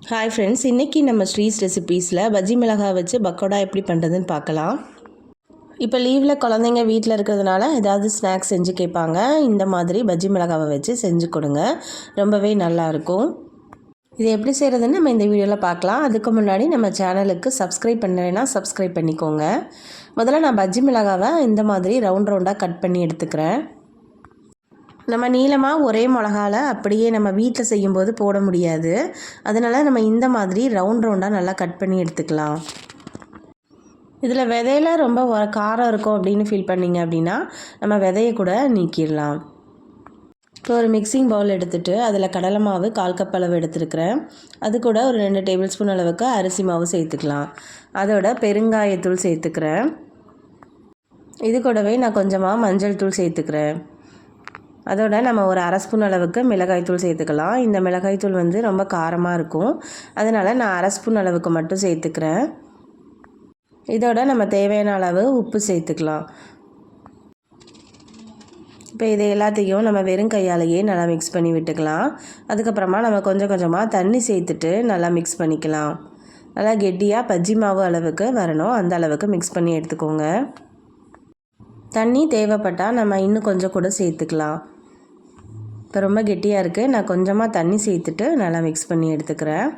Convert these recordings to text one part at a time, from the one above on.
Hi friends, இன்றைக்கி நம்ம ஸ்ரீஸ் ரெசிபீஸில் பஜ்ஜி மிளகாய் வச்சு பக்கோடா எப்படி பண்ணுறதுன்னு பார்க்கலாம். இப்போ லீவில் குழந்தைங்க வீட்டில் இருக்கிறதுனால ஏதாவது ஸ்நாக்ஸ் செஞ்சு கேட்பாங்க. இந்த மாதிரி பஜ்ஜி மிளகாவை வச்சு செஞ்சு கொடுங்க, ரொம்பவே நல்லாயிருக்கும். இது எப்படி செய்கிறதுன்னு நம்ம இந்த வீடியோவில் பார்க்கலாம். அதுக்கு முன்னாடி நம்ம சேனலுக்கு சப்ஸ்கிரைப் பண்ணலைன்னா சப்ஸ்கிரைப் பண்ணிக்கோங்க. முதல்ல நான் பஜ்ஜி மிளகாவை இந்த மாதிரி ரவுண்டாக கட் பண்ணி எடுத்துக்கிறேன். நம்ம நீளமாக ஒரே மிளகாவில் அப்படியே நம்ம வீட்டில் செய்யும்போது போட முடியாது. அதனால் நம்ம இந்த மாதிரி ரவுண்டாக நல்லா கட் பண்ணி எடுத்துக்கலாம். இதில் விதையில ரொம்ப காரம் இருக்கும் அப்படின்னு ஃபீல் பண்ணிங்க அப்படின்னா நம்ம விதையை கூட நீக்கிடலாம். இப்போ ஒரு மிக்சிங் பவுல் எடுத்துகிட்டு அதில் கடலை மாவு 1/4 கப் அளவு எடுத்துருக்கிறேன். அது கூட ஒரு 2 டேபிள் ஸ்பூன் அளவுக்கு அரிசி மாவு சேர்த்துக்கலாம். அதோட பெருங்காயத்தூள் சேர்த்துக்கிறேன். இது கூடவே நான் கொஞ்சமாக மஞ்சள் தூள் சேர்த்துக்கிறேன். அதோட நம்ம ஒரு 1/2 ஸ்பூன் அளவுக்கு மிளகாய்த்தூள் சேர்த்துக்கலாம். இந்த மிளகாய்த்தூள் ரொம்ப காரமாக இருக்கும். அதனால் நான் 1/2 ஸ்பூன் அளவுக்கு மட்டும் சேர்த்துக்கிறேன். இதோட நம்ம தேவையான அளவு உப்பு சேர்த்துக்கலாம். இப்போ இதை எல்லாத்தையும் நம்ம வெறும் கையாலேயே நல்லா மிக்ஸ் பண்ணி விட்டுக்கலாம். அதுக்கப்புறமா நம்ம கொஞ்சம் கொஞ்சமாக தண்ணி சேர்த்துட்டு நல்லா மிக்ஸ் பண்ணிக்கலாம். நல்லா கெட்டியாக பஜ்ஜி மாவு அளவுக்கு வரணும், அந்த அளவுக்கு மிக்ஸ் பண்ணி எடுத்துக்கோங்க. தண்ணி தேவைப்பட்டால் நம்ம இன்னும் கொஞ்சம் கூட சேர்த்துக்கலாம். இப்போ ரொம்ப கெட்டியாக இருக்குது. நான் கொஞ்சமாக தண்ணி சேர்த்துட்டு நல்லா மிக்ஸ் பண்ணி எடுத்துக்கிறேன்.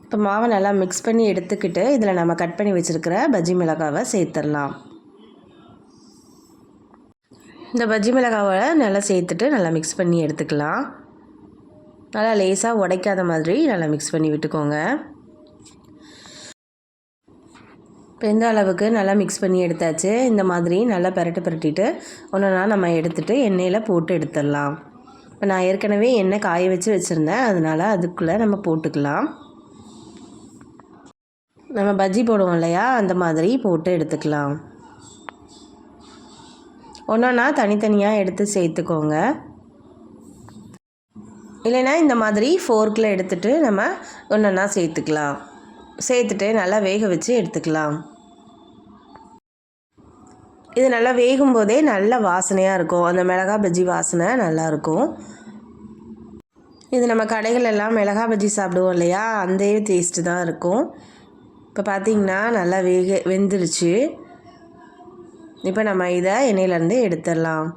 இப்போ மாவை நல்லா மிக்ஸ் பண்ணி எடுத்துக்கிட்டு இதில் நம்ம கட் பண்ணி வச்சுருக்கிற பஜ்ஜி மிளகாவை சேர்த்துடலாம். இந்த பஜ்ஜி மிளகாவை நல்லா சேர்த்துட்டு நல்லா மிக்ஸ் பண்ணி எடுத்துக்கலாம். நல்லா லேசாக உடைக்காத மாதிரி நல்லா மிக்ஸ் பண்ணி விட்டுக்கோங்க. இப்போ இந்த அளவுக்கு நல்லா மிக்ஸ் பண்ணி எடுத்தாச்சு. இந்த மாதிரி நல்லா பிரட்டிட்டு ஒன்றா நம்ம எடுத்துகிட்டு எண்ணெயில் போட்டு எடுத்துடலாம். இப்போ நான் ஏற்கனவே எண்ணெய் காய வச்சுருந்தேன், அதனால் அதுக்குள்ளே நம்ம போட்டுக்கலாம். நம்ம பஜ்ஜி போடுவோம் இல்லையா, அந்த மாதிரி போட்டு எடுத்துக்கலாம். ஒன்றா தனித்தனியாக எடுத்து சேர்த்துக்கோங்க. இல்லைன்னா இந்த மாதிரி ஃபோர்க்கில் எடுத்துகிட்டு நம்ம ஒன்றா சேர்த்துக்கலாம். சேர்த்துட்டு நல்லா வேக வச்சு எடுத்துக்கலாம். இது நல்லா வேகும் போதே நல்ல வாசனையாக இருக்கும். அந்த மிளகாய் பஜ்ஜி வாசனை நல்லாயிருக்கும். இது நம்ம கடைகளெல்லாம் மிளகாய் பஜ்ஜி சாப்பிடுவோம் இல்லையா, அந்த டேஸ்ட்டு தான் இருக்கும். இப்போ பார்த்திங்கன்னா நல்லா வெந்துருச்சு. இப்போ நம்ம இதை எண்ணெயிலேருந்து எடுத்துடலாம்.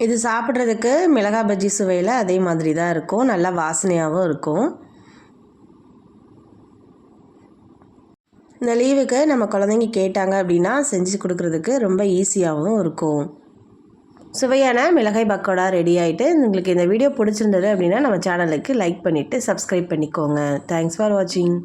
இது சாப்பிட்றதுக்கு மிளகாய் பஜ்ஜி சுவையில் அதே மாதிரி தான் இருக்கும். நல்லா வாசனையாகவும் இருக்கும். இந்த லீவுக்கு நம்ம குழந்தைங்க கேட்டாங்க அப்படின்னா செஞ்சு கொடுக்குறதுக்கு ரொம்ப ஈஸியாகவும் இருக்கும். சுவையான மிளகாய் பக்கோடா ரெடி ஆகிட்டு. உங்களுக்கு இந்த வீடியோ பிடிச்சிருந்தது அப்படின்னா நம்ம சேனலுக்கு லைக் பண்ணிவிட்டு சப்ஸ்கிரைப் பண்ணிக்கோங்க. தேங்க்ஸ் ஃபார் வாட்சிங்.